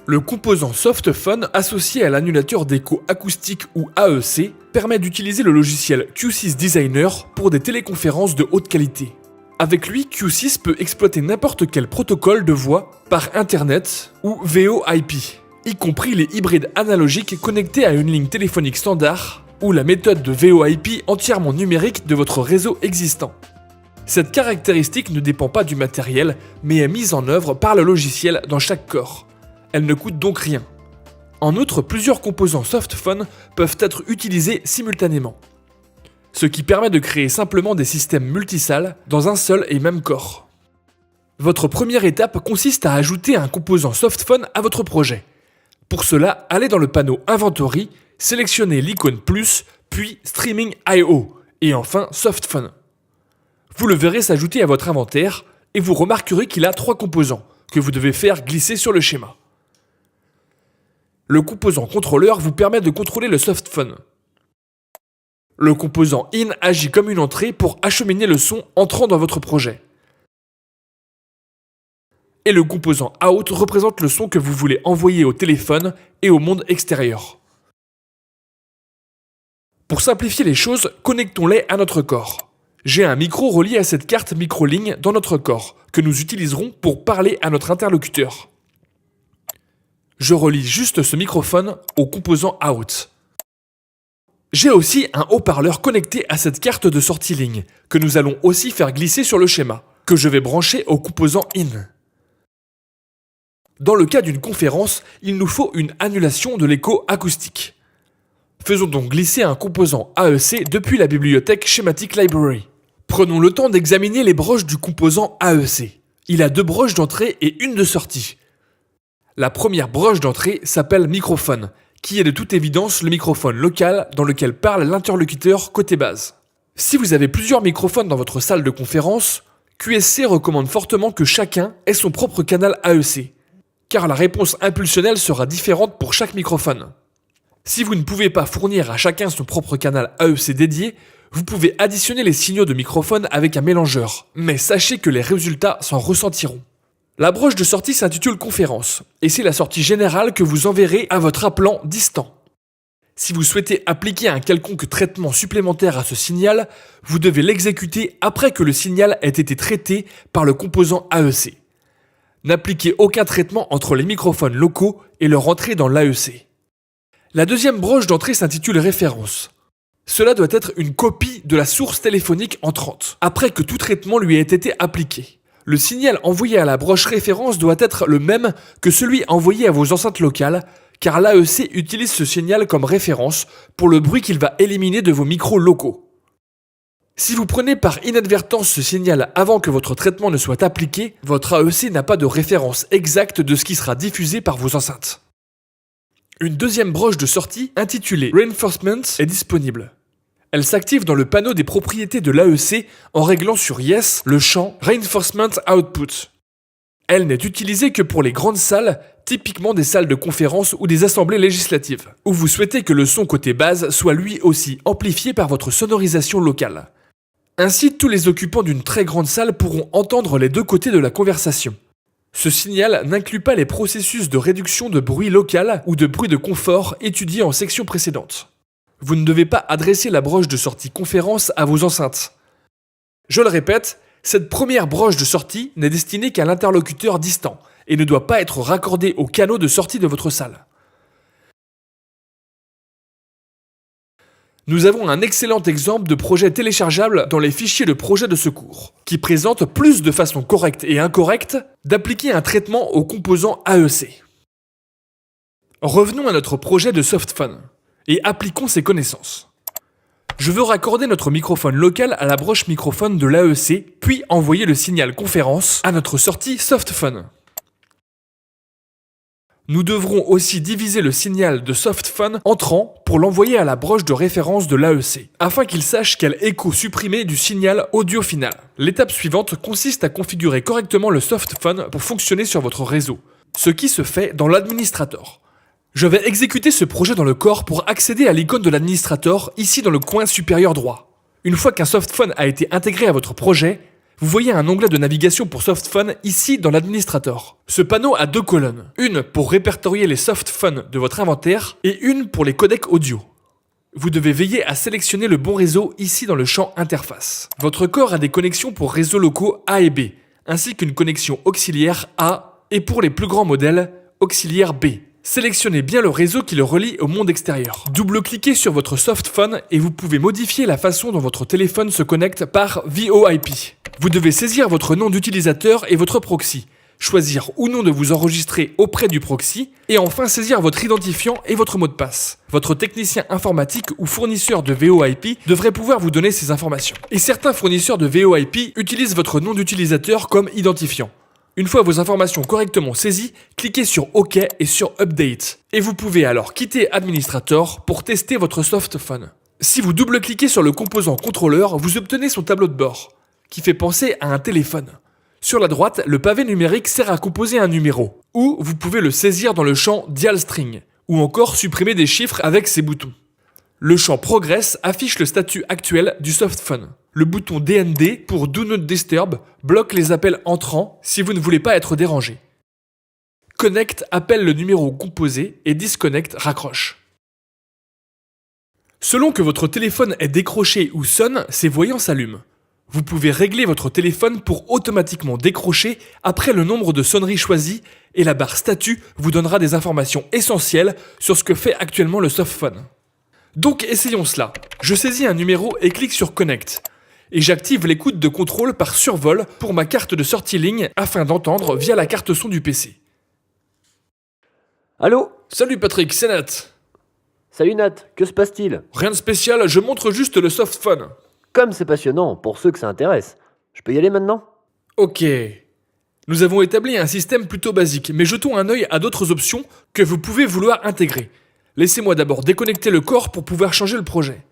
Le composant SoftPhone associé à l'annulateur d'écho acoustique ou AEC permet d'utiliser le logiciel Q6 Designer pour des téléconférences de haute qualité. Avec lui, Q6 peut exploiter n'importe quel protocole de voix par Internet ou VoIP, y compris les hybrides analogiques connectés à une ligne téléphonique standard ou la méthode de VoIP entièrement numérique de votre réseau existant. Cette caractéristique ne dépend pas du matériel, mais est mise en œuvre par le logiciel dans chaque corps. Elle ne coûte donc rien. En outre, plusieurs composants SoftPhone peuvent être utilisés simultanément, ce qui permet de créer simplement des systèmes multisalles dans un seul et même corps. Votre première étape consiste à ajouter un composant SoftPhone à votre projet. Pour cela, allez dans le panneau Inventory, sélectionnez l'icône plus, puis Streaming I/O, et enfin SoftPhone. Vous le verrez s'ajouter à votre inventaire, et vous remarquerez qu'il a 3 composants, que vous devez faire glisser sur le schéma. Le composant contrôleur vous permet de contrôler le SoftPhone. Le composant In agit comme une entrée pour acheminer le son entrant dans votre projet. Et le composant Out représente le son que vous voulez envoyer au téléphone et au monde extérieur. Pour simplifier les choses, connectons-les à notre corps. J'ai un micro relié à cette carte micro-ligne dans notre corps, que nous utiliserons pour parler à notre interlocuteur. Je relie juste ce microphone au composant Out. J'ai aussi un haut-parleur connecté à cette carte de sortie ligne, que nous allons aussi faire glisser sur le schéma, que je vais brancher au composant In. Dans le cas d'une conférence, il nous faut une annulation de l'écho acoustique. Faisons donc glisser un composant AEC depuis la bibliothèque Schematic Library. Prenons le temps d'examiner les broches du composant AEC. Il a 2 broches d'entrée et une de sortie. La première broche d'entrée s'appelle microphone, qui est de toute évidence le microphone local dans lequel parle l'interlocuteur côté base. Si vous avez plusieurs microphones dans votre salle de conférence, QSC recommande fortement que chacun ait son propre canal AEC, car la réponse impulsionnelle sera différente pour chaque microphone. Si vous ne pouvez pas fournir à chacun son propre canal AEC dédié, vous pouvez additionner les signaux de microphone avec un mélangeur, mais sachez que les résultats s'en ressentiront. La broche de sortie s'intitule conférence, et c'est la sortie générale que vous enverrez à votre appelant distant. Si vous souhaitez appliquer un quelconque traitement supplémentaire à ce signal, vous devez l'exécuter après que le signal ait été traité par le composant AEC. N'appliquez aucun traitement entre les microphones locaux et leur entrée dans l'AEC. La deuxième broche d'entrée s'intitule référence. Cela doit être une copie de la source téléphonique entrante, après que tout traitement lui ait été appliqué. Le signal envoyé à la broche référence doit être le même que celui envoyé à vos enceintes locales, car l'AEC utilise ce signal comme référence pour le bruit qu'il va éliminer de vos micros locaux. Si vous prenez par inadvertance ce signal avant que votre traitement ne soit appliqué, votre AEC n'a pas de référence exacte de ce qui sera diffusé par vos enceintes. Une deuxième broche de sortie, intitulée Reinforcement, est disponible. Elle s'active dans le panneau des propriétés de l'AEC en réglant sur Yes le champ Reinforcement Output. Elle n'est utilisée que pour les grandes salles, typiquement des salles de conférence ou des assemblées législatives, où vous souhaitez que le son côté base soit lui aussi amplifié par votre sonorisation locale. Ainsi, tous les occupants d'une très grande salle pourront entendre les 2 côtés de la conversation. Ce signal n'inclut pas les processus de réduction de bruit local ou de bruit de confort étudiés en section précédente. Vous ne devez pas adresser la broche de sortie conférence à vos enceintes. Je le répète, cette première broche de sortie n'est destinée qu'à l'interlocuteur distant et ne doit pas être raccordée au canaux de sortie de votre salle. Nous avons un excellent exemple de projet téléchargeable dans les fichiers de projet de secours, qui présente plus de façon correcte et incorrecte d'appliquer un traitement aux composants AEC. Revenons à notre projet de SoftPhone et appliquons ces connaissances. Je veux raccorder notre microphone local à la broche microphone de l'AEC, puis envoyer le signal conférence à notre sortie SoftPhone. Nous devrons aussi diviser le signal de SoftPhone entrant pour l'envoyer à la broche de référence de l'AEC, afin qu'il sache quel écho supprimer du signal audio final. L'étape suivante consiste à configurer correctement le SoftPhone pour fonctionner sur votre réseau, ce qui se fait dans l'administrateur. Je vais exécuter ce projet dans le corps pour accéder à l'icône de l'administrateur ici dans le coin supérieur droit. Une fois qu'un SoftPhone a été intégré à votre projet, Vous voyez un onglet de navigation pour SoftPhone ici dans l'administrateur. Ce panneau a deux colonnes, une pour répertorier les SoftPhone de votre inventaire et une pour les codecs audio. Vous devez veiller à sélectionner le bon réseau ici dans le champ interface. Votre corps a des connexions pour réseaux locaux A et B, ainsi qu'une connexion auxiliaire A et pour les plus grands modèles, auxiliaire B. Sélectionnez bien le réseau qui le relie au monde extérieur. Double-cliquez sur votre SoftPhone et vous pouvez modifier la façon dont votre téléphone se connecte par VoIP. Vous devez saisir votre nom d'utilisateur et votre proxy, choisir ou non de vous enregistrer auprès du proxy, et enfin saisir votre identifiant et votre mot de passe. Votre technicien informatique ou fournisseur de VoIP devrait pouvoir vous donner ces informations. Et certains fournisseurs de VoIP utilisent votre nom d'utilisateur comme identifiant. Une fois vos informations correctement saisies, cliquez sur OK et sur Update. Et vous pouvez alors quitter Administrator pour tester votre SoftPhone. Si vous double-cliquez sur le composant contrôleur, vous obtenez son tableau de bord, qui fait penser à un téléphone. Sur la droite, le pavé numérique sert à composer un numéro, ou vous pouvez le saisir dans le champ Dial String, ou encore supprimer des chiffres avec ces boutons. Le champ Progress affiche le statut actuel du SoftPhone. Le bouton DND pour Do Not Disturb bloque les appels entrants si vous ne voulez pas être dérangé. Connect appelle le numéro composé et Disconnect raccroche. Selon que votre téléphone est décroché ou sonne, ses voyants s'allument. Vous pouvez régler votre téléphone pour automatiquement décrocher après le nombre de sonneries choisies et la barre statut vous donnera des informations essentielles sur ce que fait actuellement le SoftPhone. Donc essayons cela. Je saisis un numéro et clique sur Connect. Et j'active l'écoute de contrôle par survol pour ma carte de sortie ligne afin d'entendre via la carte son du PC. Allô? Salut Patrick, c'est Nat. Salut Nat, que se passe-t-il? Rien de spécial, je montre juste le SoftPhone. Comme c'est passionnant, pour ceux que ça intéresse. Je peux y aller maintenant? Ok. Nous avons établi un système plutôt basique, mais jetons un œil à d'autres options que vous pouvez vouloir intégrer. Laissez-moi d'abord déconnecter le corps pour pouvoir changer le projet.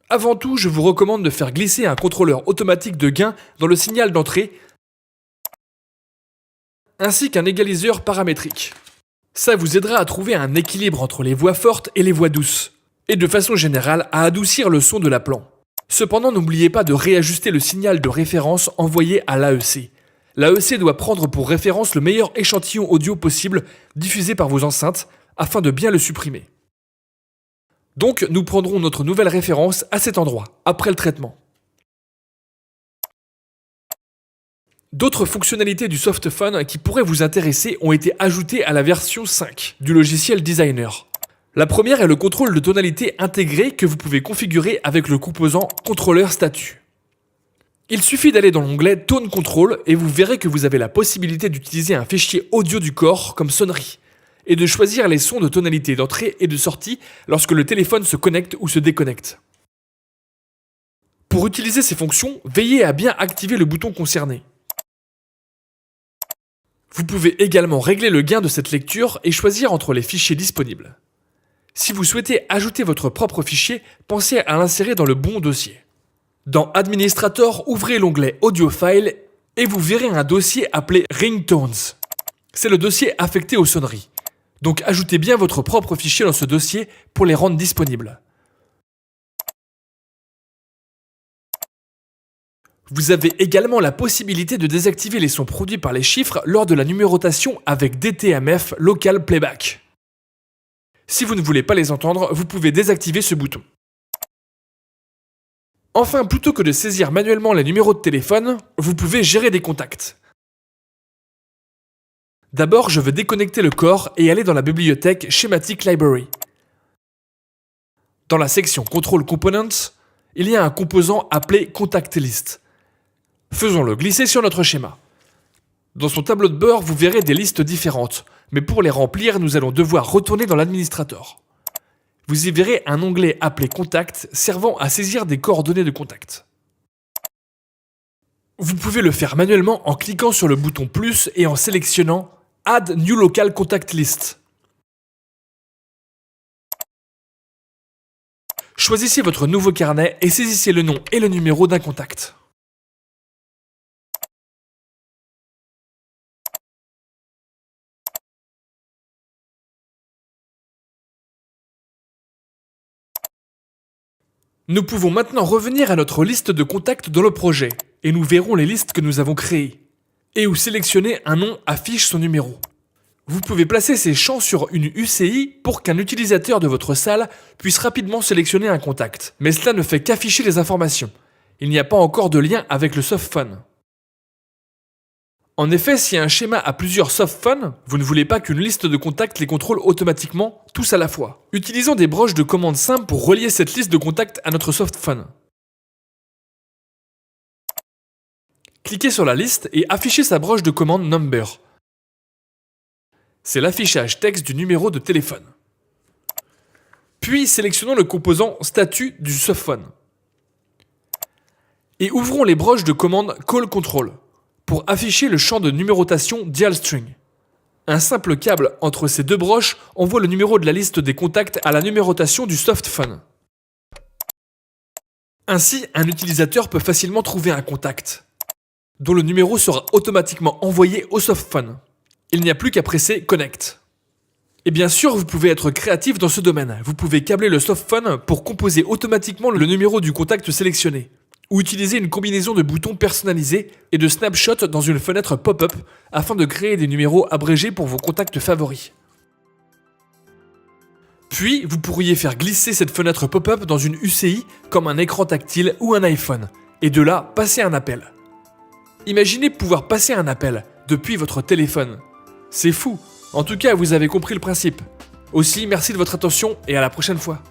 Avant tout, je vous recommande de faire glisser un contrôleur automatique de gain dans le signal d'entrée, ainsi qu'un égaliseur paramétrique. Ça vous aidera à trouver un équilibre entre les voix fortes et les voix douces, et de façon générale à adoucir le son de l'appelant. Cependant, n'oubliez pas de réajuster le signal de référence envoyé à l'AEC. L'AEC doit prendre pour référence le meilleur échantillon audio possible diffusé par vos enceintes, afin de bien le supprimer. Donc, nous prendrons notre nouvelle référence à cet endroit, après le traitement. D'autres fonctionnalités du SoftPhone qui pourraient vous intéresser ont été ajoutées à la version 5 du logiciel Designer. La première est le contrôle de tonalité intégré que vous pouvez configurer avec le composant contrôleur statut. Il suffit d'aller dans l'onglet Tone Control et vous verrez que vous avez la possibilité d'utiliser un fichier audio du corps comme sonnerie et de choisir les sons de tonalité d'entrée et de sortie lorsque le téléphone se connecte ou se déconnecte. Pour utiliser ces fonctions, veillez à bien activer le bouton concerné. Vous pouvez également régler le gain de cette lecture et choisir entre les fichiers disponibles. Si vous souhaitez ajouter votre propre fichier, pensez à l'insérer dans le bon dossier. Dans Administrator, ouvrez l'onglet Audio File et vous verrez un dossier appelé Ringtones. C'est le dossier affecté aux sonneries. Donc ajoutez bien votre propre fichier dans ce dossier pour les rendre disponibles. Vous avez également la possibilité de désactiver les sons produits par les chiffres lors de la numérotation avec DTMF Local Playback. Si vous ne voulez pas les entendre, vous pouvez désactiver ce bouton. Enfin, plutôt que de saisir manuellement les numéros de téléphone, vous pouvez gérer des contacts. D'abord, je veux déconnecter le corps et aller dans la bibliothèque Schematic Library. Dans la section Control Components, il y a un composant appelé Contact List. Faisons-le glisser sur notre schéma. Dans son tableau de bord, vous verrez des listes différentes, mais pour les remplir, nous allons devoir retourner dans l'administrateur. Vous y verrez un onglet appelé Contact servant à saisir des coordonnées de contact. Vous pouvez le faire manuellement en cliquant sur le bouton plus et en sélectionnant Add New Local Contact List. Choisissez votre nouveau carnet et saisissez le nom et le numéro d'un contact. Nous pouvons maintenant revenir à notre liste de contacts dans le projet, et nous verrons les listes que nous avons créées. Et où sélectionner un nom affiche son numéro. Vous pouvez placer ces champs sur une UCI pour qu'un utilisateur de votre salle puisse rapidement sélectionner un contact. Mais cela ne fait qu'afficher les informations. Il n'y a pas encore de lien avec le softphone. En effet, si un schéma a plusieurs softphones, vous ne voulez pas qu'une liste de contacts les contrôle automatiquement, tous à la fois. Utilisons des broches de commande simples pour relier cette liste de contacts à notre softphone. Cliquez sur la liste et affichez sa broche de commande Number. C'est l'affichage texte du numéro de téléphone. Puis sélectionnons le composant Statut du softphone. Et ouvrons les broches de commande Call Control pour afficher le champ de numérotation Dial String. Un simple câble entre ces deux broches envoie le numéro de la liste des contacts à la numérotation du softphone. Ainsi, un utilisateur peut facilement trouver un contact, dont le numéro sera automatiquement envoyé au softphone. Il n'y a plus qu'à presser Connect. Et bien sûr, vous pouvez être créatif dans ce domaine. Vous pouvez câbler le softphone pour composer automatiquement le numéro du contact sélectionné, ou utiliser une combinaison de boutons personnalisés et de snapshots dans une fenêtre pop-up afin de créer des numéros abrégés pour vos contacts favoris. Puis, vous pourriez faire glisser cette fenêtre pop-up dans une UCI comme un écran tactile ou un iPhone, et de là, passer un appel. Imaginez pouvoir passer un appel depuis votre téléphone. C'est fou. En tout cas, vous avez compris le principe. Aussi, merci de votre attention et à la prochaine fois.